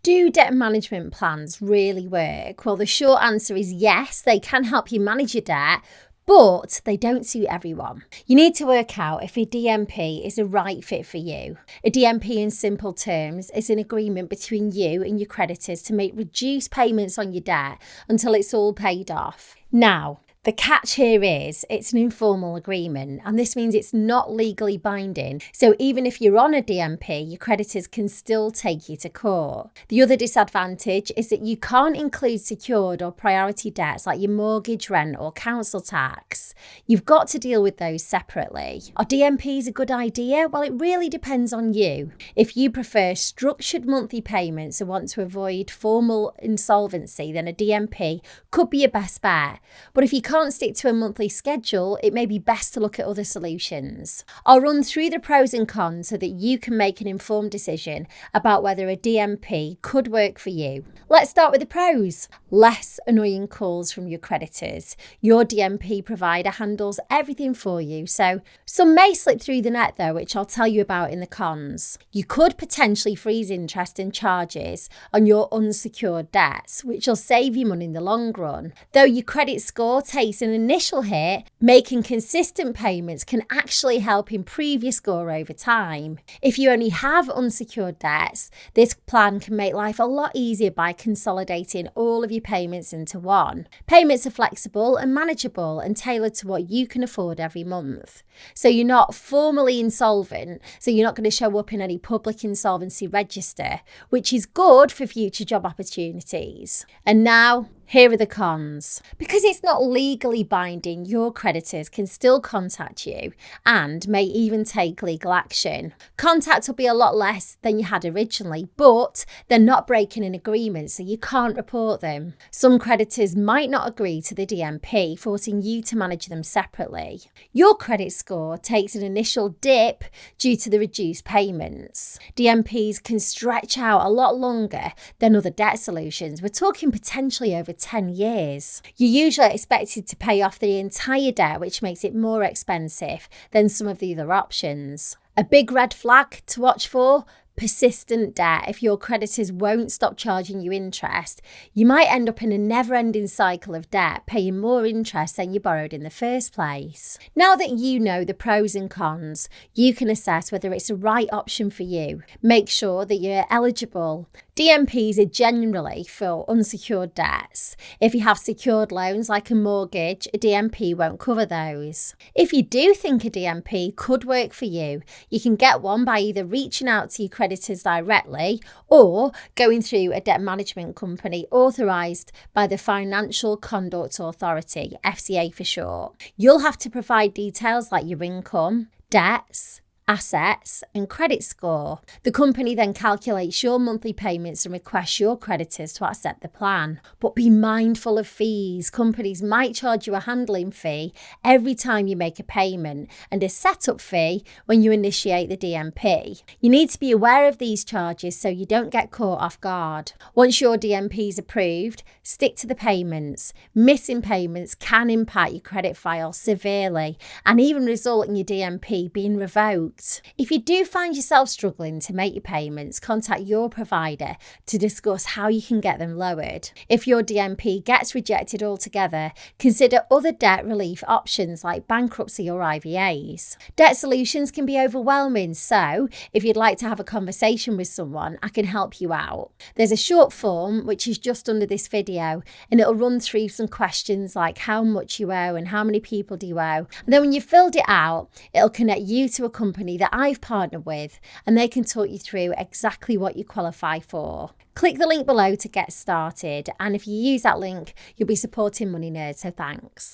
Do debt management plans really work? Well, the short answer is yes, they can help you manage your debt, but they don't suit everyone. You need to work out if a DMP is a right fit for you. A DMP, in simple terms, is an agreement between you and your creditors to make reduced payments on your debt until it's all paid off. Now, the catch here is it's an informal agreement, and this means it's not legally binding. So even if you're on a DMP, your creditors can still take you to court. The other disadvantage is that you can't include secured or priority debts like your mortgage, rent or council tax. You've got to deal with those separately. Are DMPs a good idea? Well, it really depends on you. If you prefer structured monthly payments and want to avoid formal insolvency, then a DMP could be your best bet. But if you can't stick to a monthly schedule, it may be best to look at other solutions. I'll run through the pros and cons so that you can make an informed decision about whether a DMP could work for you. Let's start with the pros. Less annoying calls from your creditors. Your DMP provider handles everything for you, so some may slip through the net though, which I'll tell you about in the cons. You could potentially freeze interest and charges on your unsecured debts, which will save you money in the long run. Though your credit score takes an initial hit, making consistent payments can actually help improve your score over time. If you only have unsecured debts, this plan can make life a lot easier by consolidating all of your payments into one. Payments are flexible and manageable and tailored to what you can afford every month. So you're not formally insolvent, so you're not going to show up in any public insolvency register, which is good for future job opportunities. And now, here are the cons. Because it's not legally binding, your creditors can still contact you and may even take legal action. Contact will be a lot less than you had originally, but they're not breaking an agreement, so you can't report them. Some creditors might not agree to the DMP, forcing you to manage them separately. Your credit score takes an initial dip due to the reduced payments. DMPs can stretch out a lot longer than other debt solutions. We're talking potentially over 10 years. You're usually expected to pay off the entire debt, which makes it more expensive than some of the other options. A big red flag to watch for: persistent debt. If your creditors won't stop charging you interest, you might end up in a never-ending cycle of debt, paying more interest than you borrowed in the first place. Now that you know the pros and cons, you can assess whether it's the right option for you. Make sure that you're eligible. DMPs are generally for unsecured debts. If you have secured loans like a mortgage, a DMP won't cover those. If you do think a DMP could work for you, you can get one by either reaching out to your creditors directly or going through a debt management company authorised by the Financial Conduct Authority, FCA for short. You'll have to provide details like your income, debts, assets and credit score. The company then calculates your monthly payments and requests your creditors to accept the plan. But be mindful of fees. Companies might charge you a handling fee every time you make a payment and a setup fee when you initiate the DMP. You need to be aware of these charges so you don't get caught off guard. Once your DMP is approved, stick to the payments. Missing payments can impact your credit file severely and even result in your DMP being revoked. If you do find yourself struggling to make your payments, contact your provider to discuss how you can get them lowered. If your DMP gets rejected altogether, consider other debt relief options like bankruptcy or IVAs. Debt solutions can be overwhelming, so if you'd like to have a conversation with someone, I can help you out. There's a short form which is just under this video, and it'll run through some questions like how much you owe and how many people do you owe. And then when you've filled it out, it'll connect you to a company that I've partnered with, and they can talk you through exactly what you qualify for. Click the link below to get started, and if you use that link, you'll be supporting MoneyNerd, so thanks.